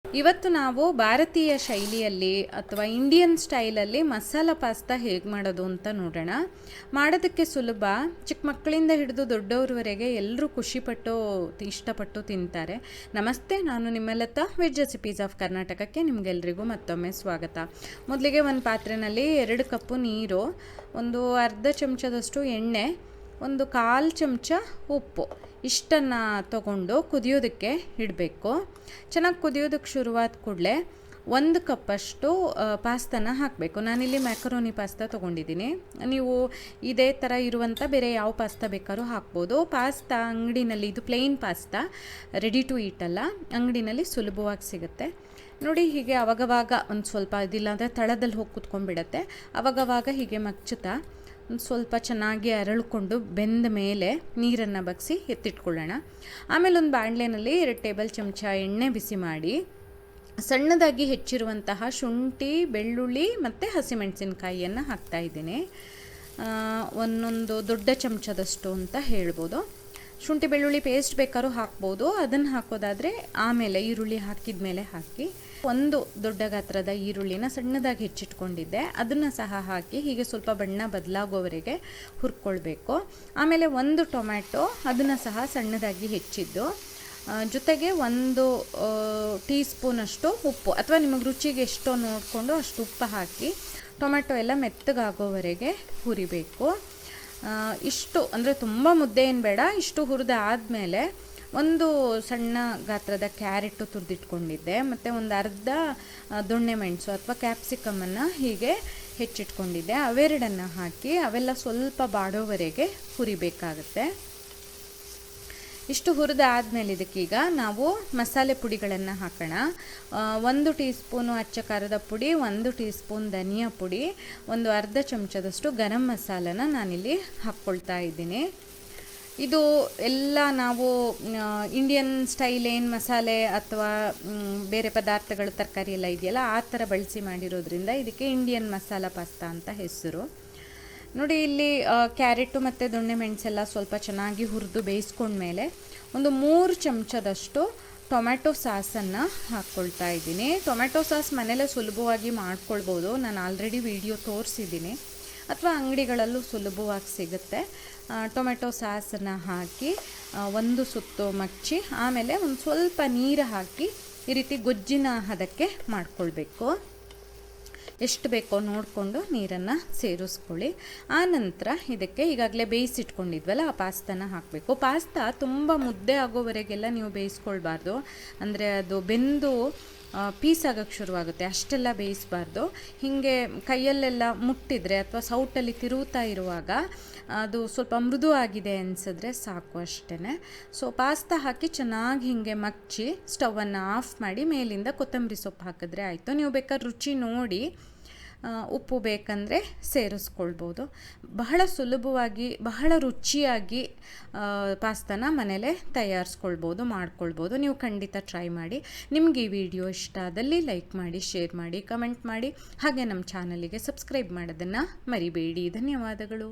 ಇವತ್ತು ನಾವು ಭಾರತೀಯ ಶೈಲಿಯಲ್ಲಿ ಅಥವಾ ಇಂಡಿಯನ್ ಸ್ಟೈಲಲ್ಲಿ ಮಸಾಲ ಪಾಸ್ತಾ ಹೇಗೆ ಮಾಡೋದು ಅಂತ ನೋಡೋಣ. ಮಾಡೋದಕ್ಕೆ ಸುಲಭ, ಚಿಕ್ಕ ಮಕ್ಕಳಿಂದ ಹಿಡಿದು ದೊಡ್ಡವ್ರವರೆಗೆ ಎಲ್ಲರೂ ಖುಷಿಪಟ್ಟು ಇಷ್ಟಪಟ್ಟು ತಿಂತಾರೆ. ನಮಸ್ತೆ, ನಾನು ನಿಮ್ಮ ಲತಾ, ವೆಜ್ ರೆಸಿಪೀಸ್ ಆಫ್ ಕರ್ನಾಟಕಕ್ಕೆ ನಿಮಗೆಲ್ರಿಗೂ ಮತ್ತೊಮ್ಮೆ ಸ್ವಾಗತ. ಮೊದಲಿಗೆ ಒಂದು ಪಾತ್ರೆಯಲ್ಲಿ 2 ಕಪ್ಪು ನೀರು, ಒಂದು ಅರ್ಧ ಚಮಚದಷ್ಟು ಎಣ್ಣೆ, ಒಂದು 1/4 ಚಮಚ ಉಪ್ಪು ಇಷ್ಟನ್ನು ತಗೊಂಡು ಕುದಿಯೋದಕ್ಕೆ ಇಡಬೇಕು. ಚೆನ್ನಾಗಿ ಕುದಿಯೋದಕ್ಕೆ ಶುರುವಾದ ಕೂಡಲೇ 1 ಕಪ್ಪಷ್ಟು ಪಾಸ್ತಾನ ಹಾಕಬೇಕು. ನಾನಿಲ್ಲಿ ಮ್ಯಾಕರೋನಿ ಪಾಸ್ತಾ ತೊಗೊಂಡಿದ್ದೀನಿ. ನೀವು ಇದೇ ಥರ ಇರುವಂಥ ಬೇರೆ ಯಾವ ಪಾಸ್ತಾ ಬೇಕಾದ್ರೂ ಹಾಕ್ಬೋದು. ಪಾಸ್ತಾ ಅಂಗಡಿನಲ್ಲಿ, ಇದು plain pasta, ready to eat ಅಲ್ಲ, ಅಂಗಡಿನಲ್ಲಿ ಸುಲಭವಾಗಿ ಸಿಗುತ್ತೆ ನೋಡಿ. ಹೀಗೆ ಅವಾಗವಾಗ ಒಂದು ಸ್ವಲ್ಪ, ಇದಿಲ್ಲ ಅಂದರೆ ತಳದಲ್ಲಿ ಹೋಗಿ ಕುತ್ಕೊಂಡ್ಬಿಡತ್ತೆ. ಅವಾಗವಾಗ ಹೀಗೆ ಮಚ್ಚುತ್ತಾ ಒಂದು ಸ್ವಲ್ಪ ಚೆನ್ನಾಗಿ ಅರಳಿಕೊಂಡು ಬೆಂದ ಮೇಲೆ ನೀರನ್ನು ಬಗ್ಸಿ ಎತ್ತಿಟ್ಕೊಳ್ಳೋಣ. ಆಮೇಲೆ ಒಂದು ಬಾಣಲೆಯಲ್ಲಿ 2 ಟೇಬಲ್ ಚಮಚ ಎಣ್ಣೆ ಬಿಸಿ ಮಾಡಿ ಸಣ್ಣದಾಗಿ ಹೆಚ್ಚಿರುವಂತಹ ಶುಂಠಿ, ಬೆಳ್ಳುಳ್ಳಿ ಮತ್ತು ಹಸಿಮೆಣಸಿನಕಾಯಿಯನ್ನು ಹಾಕ್ತಾಯಿದ್ದೀನಿ. ಒಂದೊಂದು ದೊಡ್ಡ ಚಮಚದಷ್ಟು ಅಂತ ಹೇಳ್ಬೋದು. ಶುಂಠಿ ಬೆಳ್ಳುಳ್ಳಿ ಪೇಸ್ಟ್ ಬೇಕಾದ್ರೂ ಹಾಕ್ಬೋದು. ಅದನ್ನು ಹಾಕೋದಾದರೆ ಆಮೇಲೆ ಈರುಳ್ಳಿ ಹಾಕಿದ ಮೇಲೆ ಹಾಕಿ. ಒಂದು ದೊಡ್ಡ ಗಾತ್ರದ ಈರುಳ್ಳಿನ ಸಣ್ಣದಾಗಿ ಹೆಚ್ಚಿಟ್ಕೊಂಡಿದ್ದೆ, ಅದನ್ನು ಸಹ ಹಾಕಿ ಹೀಗೆ ಸ್ವಲ್ಪ ಬಣ್ಣ ಬದಲಾಗೋವರೆಗೆ ಹುರ್ಕೊಳ್ಬೇಕು. ಆಮೇಲೆ 1 ಟೊಮ್ಯಾಟೊ, ಅದನ್ನು ಸಹ ಸಣ್ಣದಾಗಿ ಹೆಚ್ಚಿದ್ದು, ಜೊತೆಗೆ 1 ಟೀ ಸ್ಪೂನಷ್ಟು ಉಪ್ಪು ಅಥವಾ ನಿಮಗೆ ರುಚಿಗೆ ಎಷ್ಟೋ ನೋಡಿಕೊಂಡು ಅಷ್ಟು ಉಪ್ಪು ಹಾಕಿ ಟೊಮ್ಯಾಟೊ ಎಲ್ಲ ಮೆತ್ತಗಾಗೋವರೆಗೆ ಹುರಿಬೇಕು. ಇಷ್ಟು ಅಂದರೆ ತುಂಬ ಮುದ್ದೆ ಏನು ಬೇಡ. ಇಷ್ಟು ಹುರಿದ ಆದಮೇಲೆ ಒಂದು ಸಣ್ಣ ಗಾತ್ರದ ಕ್ಯಾರೆಟು ತುರಿದಿಟ್ಕೊಂಡಿದ್ದೆ, ಮತ್ತು ಒಂದು ಅರ್ಧ ದೊಣ್ಣೆ ಮೆಣಸು ಅಥವಾ ಕ್ಯಾಪ್ಸಿಕಮನ್ನು ಹೀಗೆ ಹೆಚ್ಚಿಟ್ಕೊಂಡಿದ್ದೆ. ಅವೆರಡನ್ನು ಹಾಕಿ ಅವೆಲ್ಲ ಸ್ವಲ್ಪ ಬಾಡೋವರೆಗೆ ಹುರಿಬೇಕಾಗುತ್ತೆ. ಇಷ್ಟು ಹುರಿದ ಆದಮೇಲೆ ಇದಕ್ಕೀಗ ನಾವು ಮಸಾಲೆ ಪುಡಿಗಳನ್ನು ಹಾಕೋಣ. 1 ಟೀ ಸ್ಪೂನು ಅಚ್ಚ ಖಾರದ ಪುಡಿ, 1 ಟೀ ಸ್ಪೂನ್ ಧನಿಯಾ ಪುಡಿ, ಒಂದು ಅರ್ಧ ಚಮಚದಷ್ಟು ಗರಂ ಮಸಾಲನ ನಾನಿಲ್ಲಿ ಹಾಕ್ಕೊಳ್ತಾ ಇದ್ದೀನಿ. ಇದು ಎಲ್ಲ ನಾವು ಇಂಡಿಯನ್ ಸ್ಟೈಲ್ ಏನು ಮಸಾಲೆ ಅಥವಾ ಬೇರೆ ಪದಾರ್ಥಗಳು, ತರಕಾರಿ ಎಲ್ಲ ಇದೆಯಲ್ಲ, ಆ ಥರ ಬಳಸಿ ಮಾಡಿರೋದ್ರಿಂದ ಇದಕ್ಕೆ ಇಂಡಿಯನ್ ಮಸಾಲ ಪಾಸ್ತಾ ಅಂತ ಹೆಸರು. ನೋಡಿ, ಇಲ್ಲಿ ಕ್ಯಾರೆಟು ಮತ್ತು ದೊಣ್ಣೆ ಮೆಣಸೆಲ್ಲ ಸ್ವಲ್ಪ ಚೆನ್ನಾಗಿ ಹುರಿದು ಬೇಯಿಸ್ಕೊಂಡ್ಮೇಲೆ ಒಂದು 3 ಚಮಚದಷ್ಟು ಟೊಮ್ಯಾಟೊ ಸಾಸನ್ನು ಹಾಕ್ಕೊಳ್ತಾ ಇದ್ದೀನಿ. ಟೊಮ್ಯಾಟೊ ಸಾಸ್ ಮನೇಲೇ ಸುಲಭವಾಗಿ ಮಾಡ್ಕೊಳ್ಬೋದು. ನಾನು ಆಲ್ರೆಡಿ ವಿಡಿಯೋ ತೋರಿಸಿದ್ದೀನಿ, ಅಥವಾ ಅಂಗಡಿಗಳಲ್ಲೂ ಸುಲಭವಾಗಿ ಸಿಗುತ್ತೆ. ಟೊಮೆಟೊ ಸಾಸನ್ನು ಹಾಕಿ 1 ಸುತ್ತು ಮಚ್ಚಿ ಆಮೇಲೆ ಒಂದು ಸ್ವಲ್ಪ ನೀರು ಹಾಕಿ ಈ ರೀತಿ ಗೊಜ್ಜಿನ ಹದಕ್ಕೆ ಮಾಡ್ಕೊಳ್ಬೇಕು. ಎಷ್ಟು ಬೇಕೋ ನೋಡಿಕೊಂಡು ನೀರನ್ನು ಸೇರಿಸ್ಕೊಳ್ಳಿ. ಆನಂತರ ಇದಕ್ಕೆ ಈಗಾಗಲೇ ಬೇಯಿಸಿಟ್ಕೊಂಡಿದ್ವಲ್ಲ ಆ ಪಾಸ್ತಾನ ಹಾಕಬೇಕು. ಪಾಸ್ತಾ ತುಂಬ ಮುದ್ದೆ ಆಗೋವರೆಗೆಲ್ಲ ನೀವು ಬೇಯಿಸ್ಕೊಳ್ಬಾರ್ದು, ಅಂದರೆ ಅದು ಬೆಂದು ಪೀಸ್ ಆಗೋಕ್ಕೆ ಶುರುವಾಗುತ್ತೆ. ಅಷ್ಟೆಲ್ಲ ಬೇಯಿಸಬಾರ್ದು. ಹೀಗೆ ಕೈಯಲ್ಲೆಲ್ಲ ಮುಟ್ಟಿದರೆ ಅಥವಾ ಸೌಟಲ್ಲಿ ತಿರುವುತ್ತಾ ಇರುವಾಗ ಅದು ಸ್ವಲ್ಪ ಮೃದು ಆಗಿದೆ ಅನಿಸಿದ್ರೆ ಸಾಕು, ಅಷ್ಟೇ. ಸೊ ಪಾಸ್ತಾ ಹಾಕಿ ಚೆನ್ನಾಗಿ ಹೀಗೆ ಮಚ್ಚಿ ಸ್ಟವನ್ನು ಆಫ್ ಮಾಡಿ ಮೇಲಿಂದ ಕೊತ್ತಂಬರಿ ಸೊಪ್ಪು ಹಾಕಿದ್ರೆ ಆಯಿತು. ನೀವು ಬೇಕಾದ್ರೆ ರುಚಿ ನೋಡಿ ಉಪ್ಪು ಬೇಕಂದರೆ ಸೇರಿಸ್ಕೊಳ್ಬೋದು. ಬಹಳ ಸುಲಭವಾಗಿ, ಬಹಳ ರುಚಿಯಾಗಿ ಪಾಸ್ತಾನ ಮನೇಲೇ ತಯಾರಿಸ್ಕೊಳ್ಬೋದು, ಮಾಡ್ಕೊಳ್ಬೋದು. ನೀವು ಖಂಡಿತ ಟ್ರೈ ಮಾಡಿ. ನಿಮಗೆ ಈ ವಿಡಿಯೋ ಇಷ್ಟ ಆದಲ್ಲಿ ಲೈಕ್ ಮಾಡಿ, ಶೇರ್ ಮಾಡಿ, ಕಮೆಂಟ್ ಮಾಡಿ, ಹಾಗೆ ನಮ್ಮ ಚಾನಲಿಗೆ ಸಬ್ಸ್ಕ್ರೈಬ್ ಮಾಡೋದನ್ನು ಮರಿಬೇಡಿ. ಧನ್ಯವಾದಗಳು.